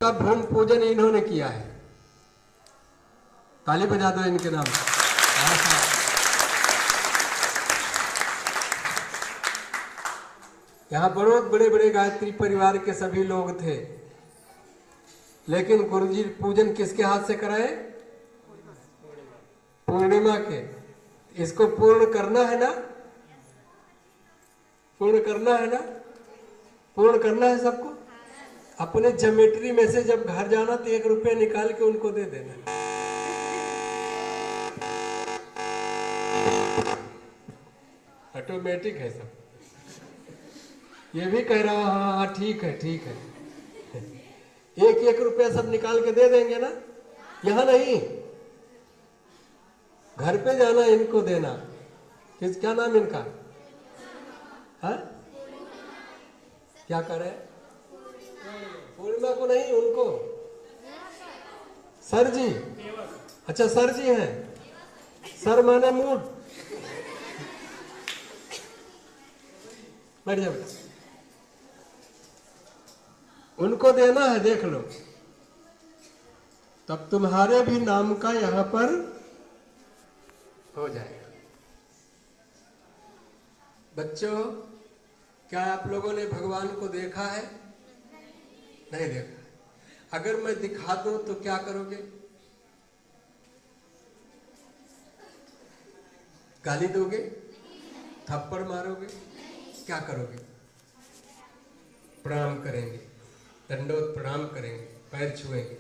का भूमि पूजन इन्होंने किया है। ताली बजा दो इनके नाम। यहाँ बहुत बड़े बड़े गायत्री परिवार के सभी लोग थे, लेकिन गुरुजी पूजन किसके हाथ से कराए? पूर्णिमा के। इसको पूर्ण करना है ना, पूर्ण करना है ना, पूर्ण करना है सबको। अपने ज्योमेट्री में से जब घर जाना तो 1 रुपया निकाल के उनको दे देना। ऑटोमेटिक है सब। ये भी कह रहा हाँ हाँ ठीक है ठीक है। 1-1 रुपया सब निकाल के दे देंगे ना। यहाँ नहीं, घर पे जाना इनको देना। क्या नाम इनका? हाँ क्या करे? पूर्णिमा को नहीं, उनको सर जी। अच्छा सर जी हैं। सर माने मूड। बैठ जाओ। उनको देना है, देख लो, तब तुम्हारे भी नाम का यहां पर हो जाएगा। बच्चों, क्या आप लोगों ने भगवान को देखा है? नहीं देखा। अगर मैं दिखा दूं तो क्या करोगे? गाली दोगे? थप्पड़ मारोगे? क्या करोगे? प्रणाम करेंगे, दंडोत प्रणाम करेंगे, पैर छुएंगे।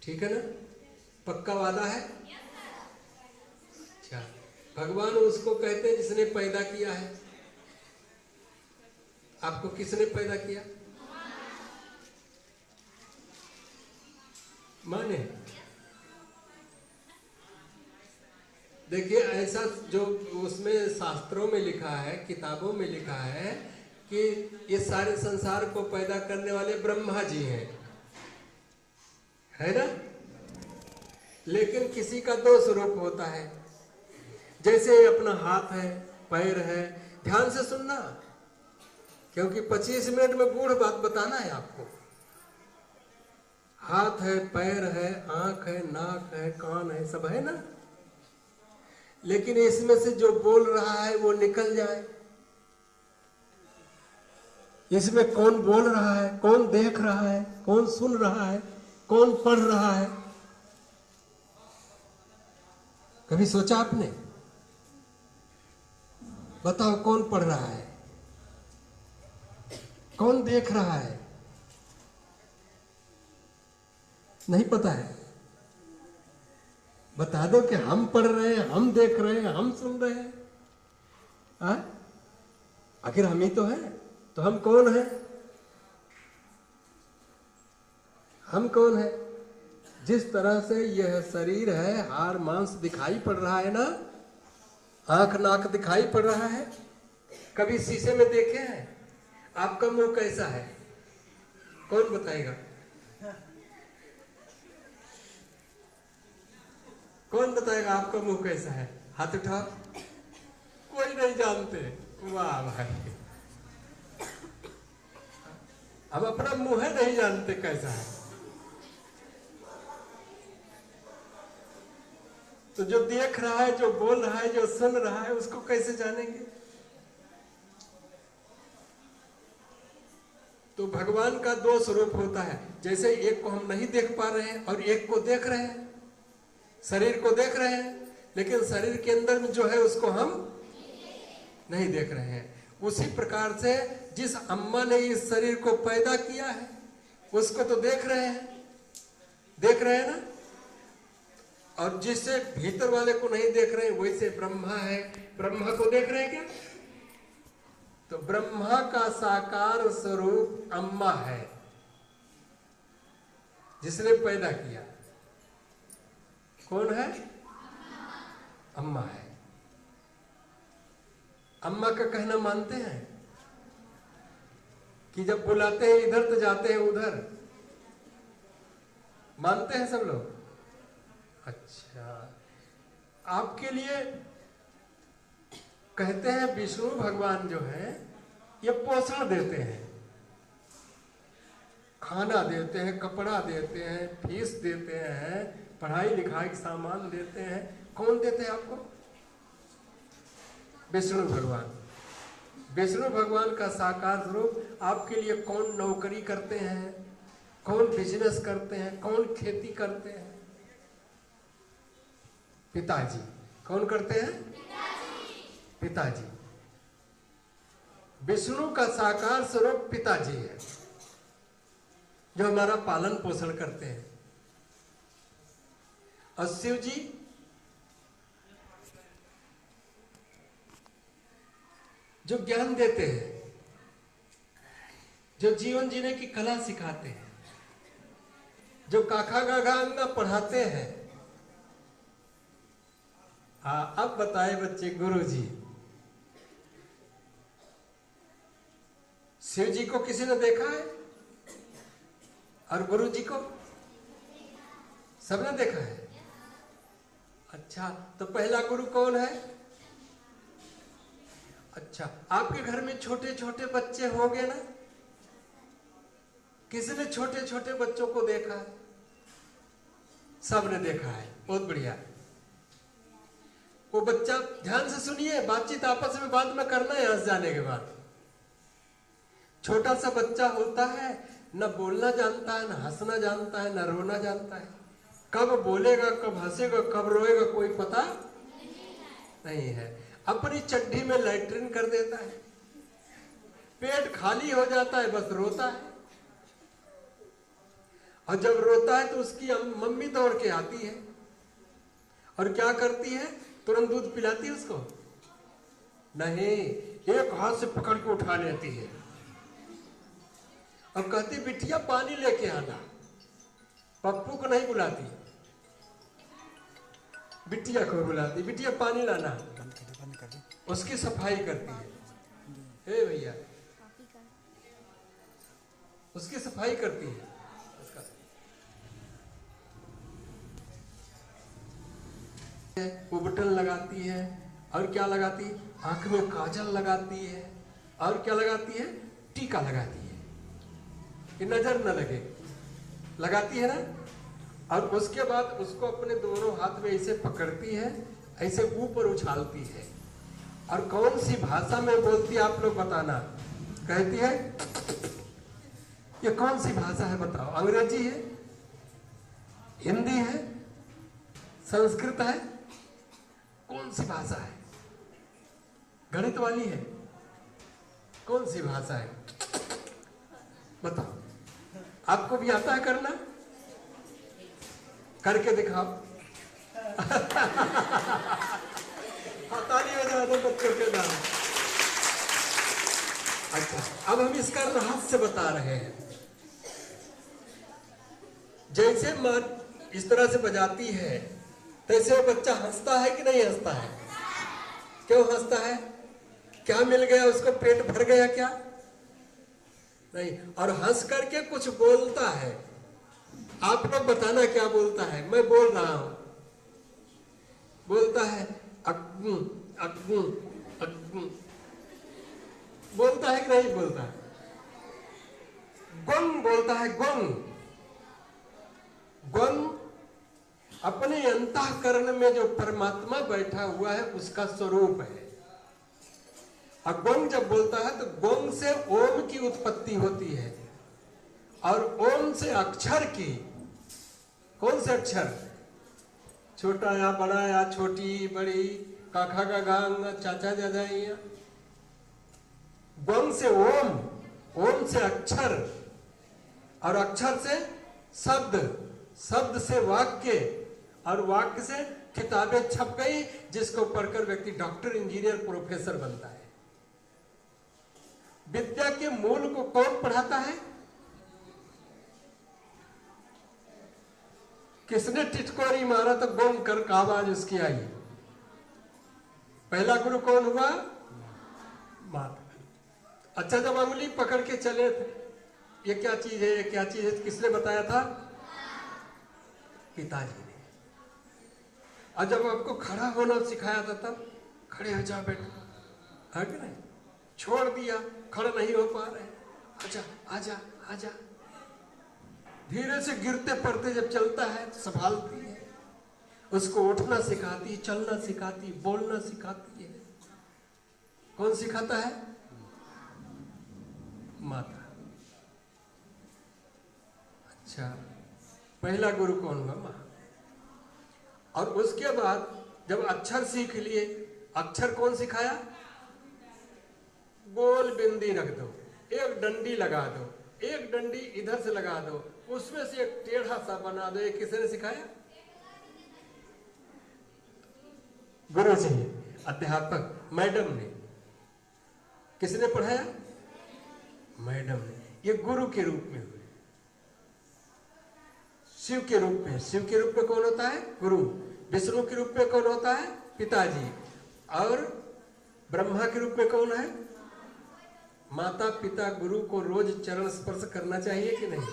ठीक है ना? पक्का वादा है? अच्छा, भगवान उसको कहते हैं जिसने पैदा किया है। आपको किसने पैदा किया? माने। देखिए, ऐसा जो उसमें शास्त्रों में लिखा है, किताबों में लिखा है कि ये सारे संसार को पैदा करने वाले ब्रह्मा जी हैं, है ना? लेकिन किसी का 2 स्वरूप होता है। जैसे अपना हाथ है, पैर है। ध्यान से सुनना, क्योंकि 25 मिनट में गूढ़ बात बताना है आपको। हाथ है, पैर है, आंख है, नाक है, कान है, सब है ना। लेकिन इसमें से जो बोल रहा है वो निकल जाए। इसमें कौन बोल रहा है, कौन देख रहा है, कौन सुन रहा है, कौन पढ़ रहा है, कभी सोचा आपने? बताओ कौन पढ़ रहा है, कौन देख रहा है? नहीं पता है? बता दो कि हम पढ़ रहे हैं, हम देख रहे हैं, हम सुन रहे हैं। आखिर हम ही तो हैं। तो हम कौन है? हम कौन है? जिस तरह से यह शरीर है, हाड़ मांस दिखाई पड़ रहा है ना, आंख नाक दिखाई पड़ रहा है। कभी शीशे में देखे हैं आपका मुंह कैसा है? कौन बताएगा? कौन बताएगा आपका मुंह कैसा है? हाथ उठाओ। कोई नहीं जानते। वाह भाई, हम अपना मुंह नहीं जानते कैसा है। तो जो देख रहा है, जो बोल रहा है, जो सुन रहा है, उसको कैसे जानेंगे? तो भगवान का दो स्वरूप होता है। जैसे एक को हम नहीं देख पा रहे हैं और एक को देख रहे हैं। शरीर को देख रहे हैं, लेकिन शरीर के अंदर में जो है उसको हम नहीं देख रहे हैं। उसी प्रकार से जिस अम्मा ने इस शरीर को पैदा किया है उसको तो देख रहे हैं, देख रहे हैं ना। और जिससे भीतर वाले को नहीं देख रहे हैं, वैसे ब्रह्मा है, ब्रह्मा को देख रहे हैं क्या? तो ब्रह्मा का साकार स्वरूप अम्मा है, जिसने पैदा किया। कौन है? अम्मा है। अम्मा का कहना मानते हैं कि जब बुलाते हैं इधर तो जाते हैं उधर? मानते हैं सब लोग? अच्छा, आपके लिए कहते हैं विष्णु भगवान जो है ये पोषण देते हैं, खाना देते हैं, कपड़ा देते हैं, फीस देते हैं, पढ़ाई लिखाई सामान देते हैं। कौन देते हैं आपको? विष्णु भगवान। विष्णु भगवान का साकार स्वरूप आपके लिए कौन नौकरी करते हैं, कौन बिजनेस करते हैं, कौन खेती करते हैं? पिताजी। कौन करते हैं? पिताजी। विष्णु का साकार स्वरूप पिताजी है, जो हमारा पालन पोषण करते हैं। और शिव जी जो ज्ञान देते हैं, जो जीवन जीने की कला सिखाते हैं, जो काखा गाघा अंगा पढ़ाते हैं। अब बताए बच्चे, गुरु जी। शिव जी को किसी ने देखा है? और गुरु जी को सबने देखा है। अच्छा, तो पहला गुरु कौन है? अच्छा, आपके घर में छोटे छोटे बच्चे होंगे ना? किसने छोटे छोटे बच्चों को देखा है? सबने देखा है। बहुत बढ़िया। वो बच्चा, ध्यान से सुनिए, बातचीत आपस में बाद में करना है यहां से जाने के बाद। छोटा सा बच्चा होता है, न बोलना जानता है, न हंसना जानता है, न रोना जानता है। कब बोलेगा, कब हंसेगा, कब रोएगा, कोई पता नहीं है। अपनी चड्डी में लैट्रिन कर देता है, पेट खाली हो जाता है, बस रोता है। और जब रोता है तो उसकी मम्मी दौड़ के आती है और क्या करती है? तुरंत दूध पिलाती है उसको? नहीं, एक हाथ से पकड़ के उठा लेती है। अब कहती बिटिया पानी लेके आना। पप्पू को नहीं बुलाती, बिटिया को बुलाती, बिटिया पानी लाना। उसकी सफाई करती है। हे भैया, उसकी सफाई करती है। वो बटन लगाती है और क्या लगाती है? आंख में काजल लगाती है और क्या लगाती है? टीका लगाती है कि नजर न लगे, लगाती है ना। और उसके बाद उसको अपने दोनों हाथ में ऐसे पकड़ती है, ऐसे ऊपर उछालती है। और कौन सी भाषा में बोलती है आप लोग बताना। कहती है ये कौन सी भाषा है बताओ। अंग्रेजी है, हिंदी है, संस्कृत है, कौन सी भाषा है? गणित वाली है, कौन सी भाषा है बताओ। आपको भी आता है करना? करके दिखाओ। पता नहीं हो जाता बच्चों के नाम। अच्छा, अब हम इसका रहस्य बता रहे हैं। जैसे माँ इस तरह से बजाती है, तैसे वो बच्चा हंसता है कि नहीं हंसता है? क्यों हंसता है? क्या मिल गया उसको? पेट भर गया क्या? नहीं। और हंस करके कुछ बोलता है। आप लोग बताना क्या बोलता है। मैं बोल रहा हूं, बोलता है अग्गू अग्गू अग्गू, बोलता है कि नहीं बोलता है? गुंग बोलता है, गुंग। गुंग अपने अंतःकरण में जो परमात्मा बैठा हुआ है उसका स्वरूप है। और गोंग जब बोलता है तो गोंग से ओम की उत्पत्ति होती है, और ओम से अक्षर की। कौन से अक्षर? छोटा या बड़ा या छोटी बड़ी, काखा का गांग, चाचा जाजा। गोंग से ओम, ओम से अक्षर, और अक्षर से शब्द, शब्द से वाक्य, और वाक्य से किताबें छप गई जिसको पढ़कर व्यक्ति डॉक्टर, इंजीनियर, प्रोफेसर बनता है। विद्या के मूल को कौन पढ़ाता है? किसने टिटकोरी मारा तो गोंग कर आवाज उसकी आई? पहला गुरु कौन हुआ? माता। अच्छा, जब अंगुली पकड़ के चले थे, ये क्या चीज है, ये क्या चीज है, किसने बताया था? पिताजी ने। और जब आपको खड़ा होना सिखाया था तब खड़े हो जा बेटा, है कि नहीं? छोड़ दिया, खड़े नहीं हो पा रहे, आजा आजा आजा। धीरे से गिरते पड़ते जब चलता है तो संभालती है, उसको उठना सिखाती, चलना सिखाती, बोलना सिखाती है। कौन सिखाता है? माता। अच्छा, पहला गुरु कौन हुआ? माँ। और उसके बाद जब अक्षर सीख लिए, अक्षर कौन सिखाया? गोल बिंदी रख दो, एक डंडी लगा दो, एक डंडी इधर से लगा दो, उसमें से एक टेढ़ा सा बना दो। ये किसने सिखाया? गुरु जी, अध्यापक, मैडम ने। किसने पढ़ाया? मैडम ने। ये गुरु के रूप में हुए। शिव के रूप में, शिव के रूप में कौन होता है? गुरु। विष्णु के रूप में कौन होता है? पिताजी। और ब्रह्मा के रूप में कौन है? माता पिता। गुरु को रोज चरण स्पर्श करना चाहिए कि नहीं?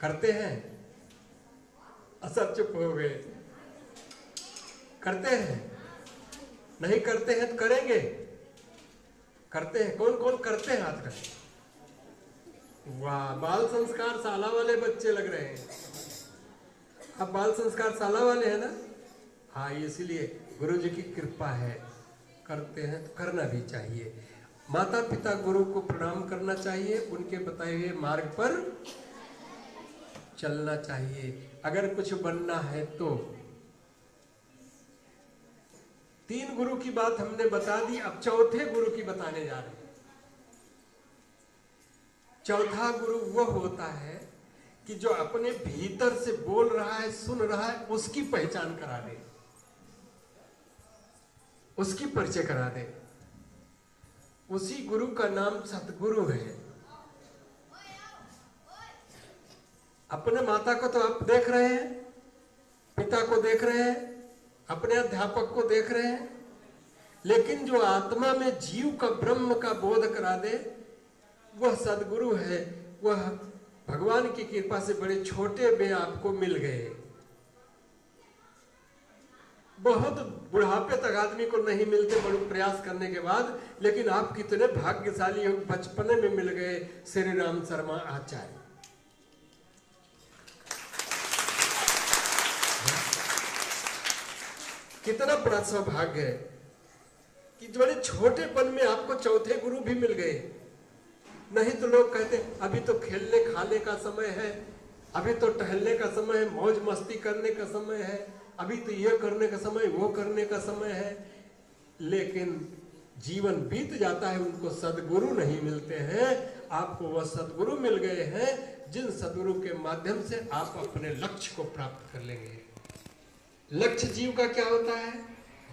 करते हैं? असर चुप हो गए। करते हैं? नहीं करते हैं तो करेंगे? करते हैं? कौन कौन करते हैं हाथ कर? वाह, बाल संस्कार शाला वाले बच्चे लग रहे हैं। अब बाल संस्कार शाला वाले हैं ना? हाँ, इसलिए गुरु जी की कृपा है, करते हैं तो करना भी चाहिए। माता पिता गुरु को प्रणाम करना चाहिए, उनके बताए हुए मार्ग पर चलना चाहिए। अगर कुछ बनना है तो। 3 गुरु की बात हमने बता दी, अब चौथे गुरु की बताने जा रहे हैं। चौथा गुरु वह होता है कि जो अपने भीतर से बोल रहा है, सुन रहा है, उसकी पहचान करा दे, उसकी परिचय करा दे। उसी गुरु का नाम सतगुरु है। अपने माता को तो आप देख रहे हैं, पिता को देख रहे हैं, अपने अध्यापक को देख रहे हैं, लेकिन जो आत्मा में जीव का, ब्रह्म का बोध करा दे, वह सदगुरु है। वह भगवान की कृपा से बड़े छोटे में आपको मिल गए। बहुत बुढ़ापे तक आदमी को नहीं मिलते, बड़े प्रयास करने के बाद, लेकिन आप कितने भाग्यशाली हो, बचपने में मिल गए श्री राम शर्मा आचार्य। कितना बड़ा सौभाग्य है कि बड़े छोटेपन में आपको चौथे गुरु भी मिल गए। नहीं तो लोग कहते अभी तो खेलने खाने का समय है, अभी तो टहलने का समय है, मौज मस्ती करने का समय है, अभी तो ये करने का समय, वो करने का समय है। लेकिन जीवन बीत जाता है, उनको सदगुरु नहीं मिलते हैं। आपको वह सदगुरु मिल गए हैं जिन सदगुरु के माध्यम से आप अपने लक्ष्य को प्राप्त कर लेंगे। लक्ष्य जीव का क्या होता है?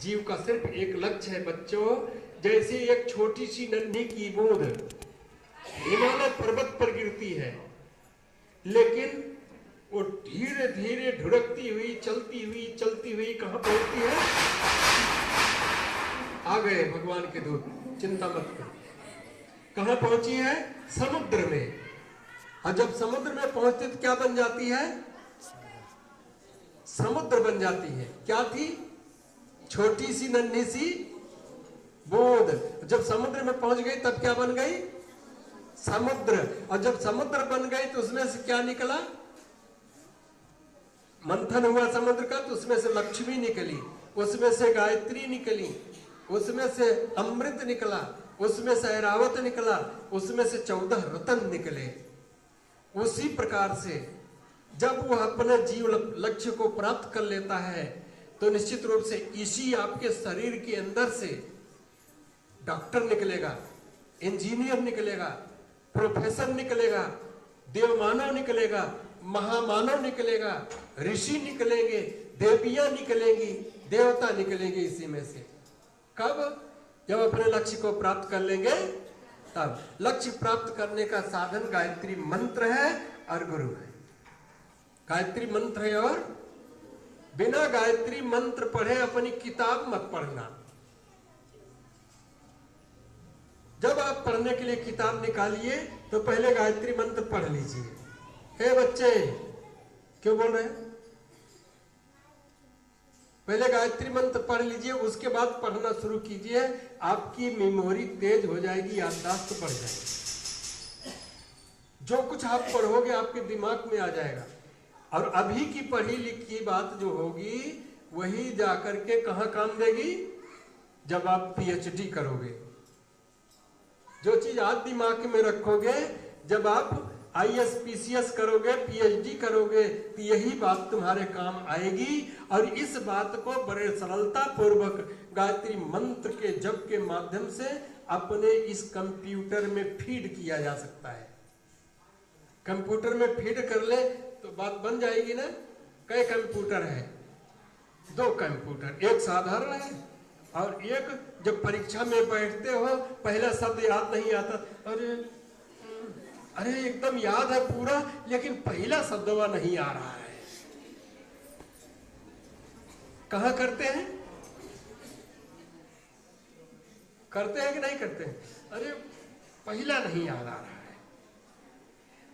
जीव का सिर्फ एक लक्ष्य है बच्चों। जैसे एक छोटी सी नन्ही की बूंद हिमालय पर्वत पर गिरती है, लेकिन वो धीरे धीरे ढुढ़कती हुई चलती हुई कहां पहुंचती है? आ गए भगवान के दूत, चिंता मत करो। कहां पहुंची है? समुद्र में। और जब समुद्र में पहुंचती तो क्या बन जाती है? समुद्र बन जाती है। क्या थी? छोटी सी नन्ही सी बूंद। जब समुद्र में पहुंच गई तब क्या बन गई? समुद्र। और जब समुद्र बन गई तो उसमें से क्या निकला? मंथन हुआ समुद्र का, तो उसमें से लक्ष्मी निकली, उसमें से गायत्री निकली, उसमें से अमृत निकला, उसमें से ऐरावत निकला, उसमें से 14 रत्न निकले। उसी प्रकार से जब वह अपने जीव लक्ष्य को प्राप्त कर लेता है तो निश्चित रूप से इसी आपके शरीर के अंदर से डॉक्टर निकलेगा, इंजीनियर निकलेगा, प्रोफेसर निकलेगा, देवमानव निकलेगा, महामानव निकलेगा, ऋषि निकलेंगे, देवियां निकलेंगी, देवता निकलेंगे इसी में से। कब? जब अपने लक्ष्य को प्राप्त कर लेंगे तब। लक्ष्य प्राप्त करने का साधन गायत्री मंत्र है और गुरु है। गायत्री मंत्र है, और बिना गायत्री मंत्र पढ़े अपनी किताब मत पढ़ना। जब आप पढ़ने के लिए किताब निकालिए तो पहले गायत्री मंत्र पढ़ लीजिए। हे बच्चे, क्यों बोल रहे हैं? पहले गायत्री मंत्र पढ़ लीजिए, उसके बाद पढ़ना शुरू कीजिए। आपकी मेमोरी तेज हो जाएगी, याददाश्त बढ़ जाएगी। जो कुछ आप पढ़ोगे आपके दिमाग में आ जाएगा। और अभी की पढ़ी लिखी बात जो होगी वही जाकर के कहां काम देगी? जब आप पीएचडी करोगे। जो चीज आज दिमाग में रखोगे, जब आप आईएएस पीसीएस करोगे, पीएचडी करोगे, तो यही बात तुम्हारे काम आएगी। और इस बात को बड़े सरलता पूर्वक गायत्री मंत्र के जप के माध्यम से अपने इस कंप्यूटर में फीड किया जा सकता है। कंप्यूटर में फीड कर ले तो बात बन जाएगी ना। कई कंप्यूटर है? 2 कंप्यूटर, एक साधारण है और एक जब परीक्षा में बैठते हो पहला शब्द याद नहीं आता, अरे एकदम याद है पूरा, लेकिन पहला शब्द वह नहीं आ रहा है। कहां करते हैं? करते हैं कि नहीं करते हैं? अरे पहला नहीं याद आ रहा है।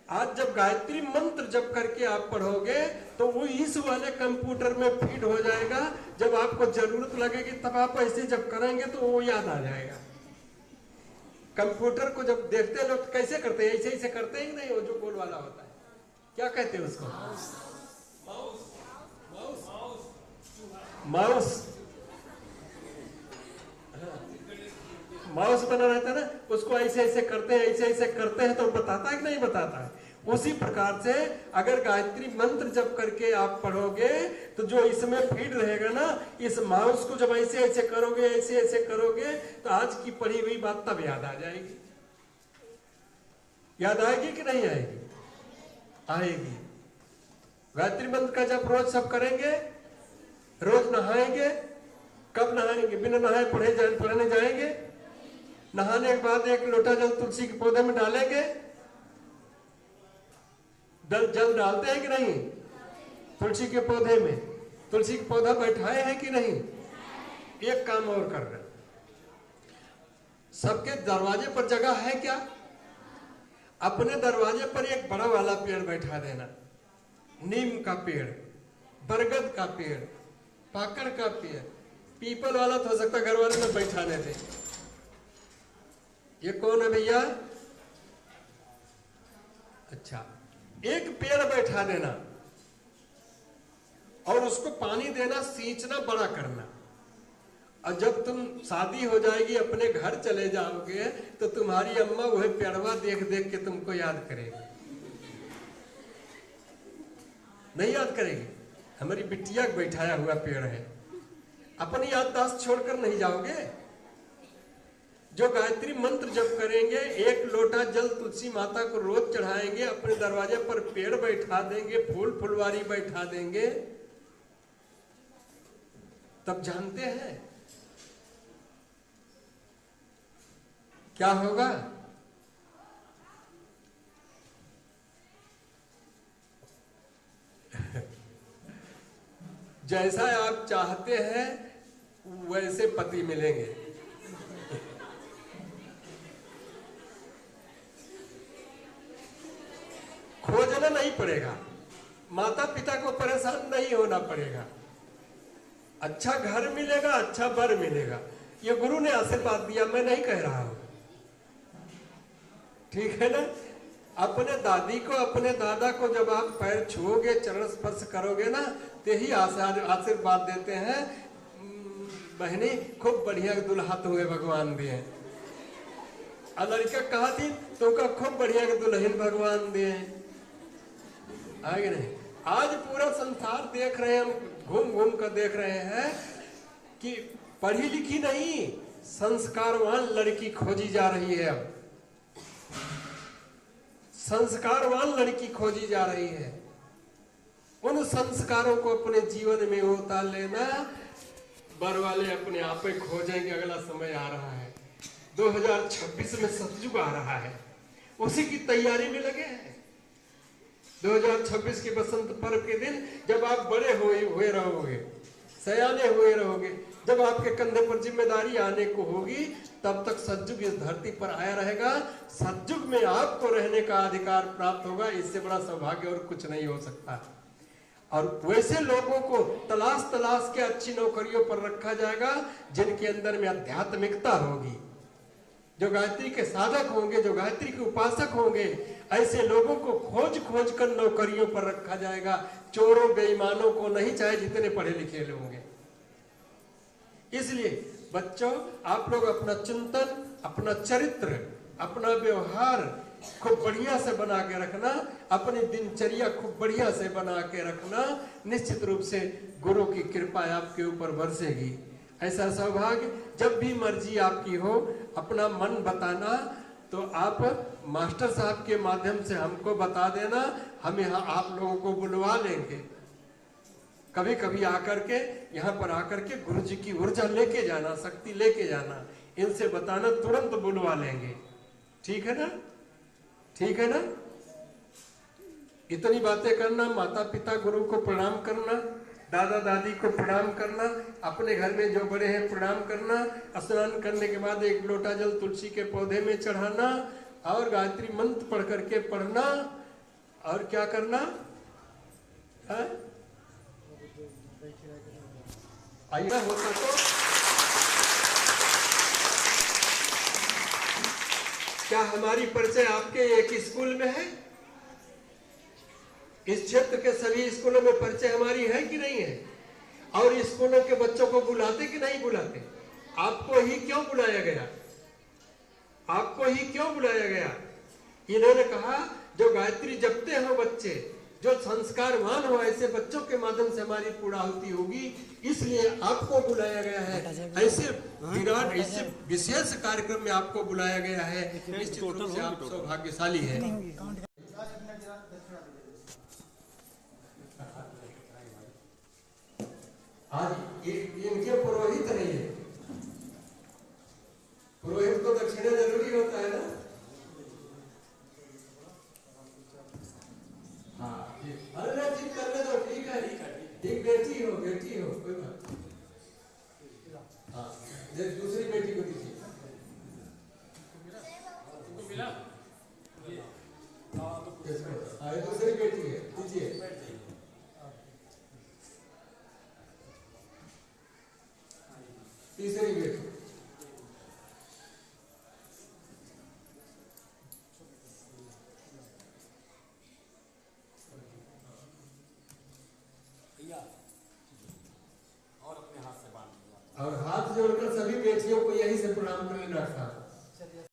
आज जब गायत्री मंत्र जप करके आप पढ़ोगे तो वो इस वाले कंप्यूटर में फीड हो जाएगा। जब आपको जरूरत लगेगी तब आप ऐसे जब करेंगे तो वो याद आ जाएगा। कंप्यूटर को जब देखते हैं लोग कैसे करते हैं? ऐसे करते हैं कि नहीं? वो जो गोल वाला होता है, क्या कहते हैं उसको? माउस। माउस बना रहता है ना, उसको ऐसे करते हैं, ऐसे करते हैं, तो बताता है कि नहीं बताता है? उसी प्रकार से अगर गायत्री मंत्र जप करके आप पढ़ोगे तो जो इसमें फीड रहेगा ना, इस माउस को जब ऐसे करोगे, ऐसे करोगे, तो आज की पढ़ी हुई बात तब याद आ जाएगी। याद आएगी कि नहीं आएगी? आएगी। गायत्री मंत्र का जब रोज सब करेंगे, रोज नहाएंगे। कब नहाएंगे? बिना नहाए पढ़ने जाएंगे? नहाने के बाद 1 लोटा जल तुलसी के पौधे में डालेंगे। जल डालते हैं कि नहीं? तुलसी के पौधे में तुलसी का पौधा बैठाए हैं कि नहीं? एक काम और कर रहे, सबके दरवाजे पर जगह है क्या? अपने दरवाजे पर एक बड़ा वाला पेड़ बैठा देना। नीम का पेड़, बरगद का पेड़, पाकड़ का पेड़, पीपल वाला तो हो सकता घर वाले में बैठाने थे। ये कौन है भैया? अच्छा, एक पेड़ बैठा देना और उसको पानी देना, सींचना, बड़ा करना। और जब तुम शादी हो जाएगी, अपने घर चले जाओगे, तो तुम्हारी अम्मा वही पेड़वा देख देख के तुमको याद करेगी। नहीं याद करेगी? हमारी बिटिया बैठाया हुआ पेड़ है, अपनी याददाश्त छोड़कर नहीं जाओगे। जो गायत्री मंत्र जप करेंगे, 1 लोटा जल तुलसी माता को रोज चढ़ाएंगे, अपने दरवाजे पर पेड़ बैठा देंगे, फूल फुलवारी बैठा देंगे, तब जानते हैं क्या होगा? जैसा आप चाहते हैं वैसे पति मिलेंगे। खोजना नहीं पड़ेगा, माता पिता को परेशान नहीं होना पड़ेगा, अच्छा घर मिलेगा, अच्छा वर मिलेगा। ये गुरु ने आशीर्वाद दिया, मैं नहीं कह रहा हूं, ठीक है ना। अपने दादी को, अपने दादा को जब आप पैर छुओगे, चरण स्पर्श करोगे ना, तो ही आशीर्वाद देते हैं, बहनी खूब बढ़िया दुल्हा तुम्हें भगवान दिए। लड़का कहा थी तुमका खूब बढ़िया दुल्हन भगवान दिए, आगे नहीं। आज पूरा संसार देख रहे हैं, हम घूम घूम कर देख रहे हैं कि पढ़ी लिखी नहीं, संस्कारवान लड़की खोजी जा रही है। अब संस्कारवान लड़की खोजी जा रही है। उन संस्कारों को अपने जीवन में उतार लेना, बर वाले अपने आप ही खोजेंगे। अगला समय आ रहा है, 2026 में सतयुग आ रहा है, उसी की तैयारी में लगे हैं। 2026 के बसंत पर्व के दिन जब आप बड़े हुए रहोगे, सयाने हुए रहोगे, जब आपके कंधे पर जिम्मेदारी आने को होगी, तब तक सतयुग इस धरती पर आया रहेगा। सतयुग में आपको रहने का अधिकार प्राप्त होगा, इससे बड़ा सौभाग्य और कुछ नहीं हो सकता। और वैसे लोगों को तलाश तलाश के अच्छी नौकरियों पर रखा जाएगा जिनके अंदर में आध्यात्मिकता होगी, जो गायत्री के साधक होंगे, जो गायत्री के उपासक होंगे। ऐसे लोगों को खोज खोज कर नौकरियों पर रखा जाएगा, चोरों बेईमानों को नहीं, चाहे जितने पढ़े लिखे लोग होंगे। इसलिए बच्चों, आप लोग अपना चिंतन, अपना चरित्र, अपना व्यवहार खूब बढ़िया से बना के रखना, अपनी दिनचर्या खूब बढ़िया से बना के रखना। निश्चित रूप से गुरु की कृपा आपके ऊपर बरसेगी। ऐसा सौभाग्य जब भी मर्जी आपकी हो, अपना मन बताना, तो आप मास्टर साहब के माध्यम से हमको बता देना, हम यहाँ आप लोगों को बुलवा लेंगे। कभी कभी आकर के, यहाँ पर आकर के गुरु जी की ऊर्जा लेके जाना, शक्ति लेके जाना, इनसे बताना, तुरंत बुलवा लेंगे। ठीक है ना? ठीक है ना? इतनी बातें करना, माता पिता गुरु को प्रणाम करना, दादा दादी को प्रणाम करना, अपने घर में जो बड़े हैं प्रणाम करना, स्नान करने के बाद 1 लोटा जल तुलसी के पौधे में चढ़ाना और गायत्री मंत्र पढ़ करके पढ़ना। और क्या करना है? आइए होता तो क्या हमारी परिचय आपके एक स्कूल में है? इस क्षेत्र के सभी स्कूलों में परिचय हमारी है कि नहीं है? और स्कूलों के बच्चों को बुलाते कि नहीं बुलाते? आपको ही क्यों बुलाया गया? आपको ही क्यों बुलाया गया? इन्होंने कहा जो गायत्री जपते हो बच्चे, जो संस्कारवान हो, ऐसे बच्चों के माध्यम से हमारी पूर्णाहुति होगी, इसलिए आपको बुलाया गया है। ऐसे विराट, ऐसे विशेष कार्यक्रम में आपको बुलाया गया है। निश्चित रूप से आप सौभाग्यशाली है। आज इनके पुरोहित नहीं है, पुरोहित को दक्षिणा जरूरी होता है ना? हाँ, अरे ठीक करने दो, ठीक है, एक बेटी हो, कोई बात। हाँ, दूसरी बेटी को दीजिए। मिला? हाँ, ये दूसरी बेटी है, दीजिए। तीसरी बेटी, नाम कर लेना। 18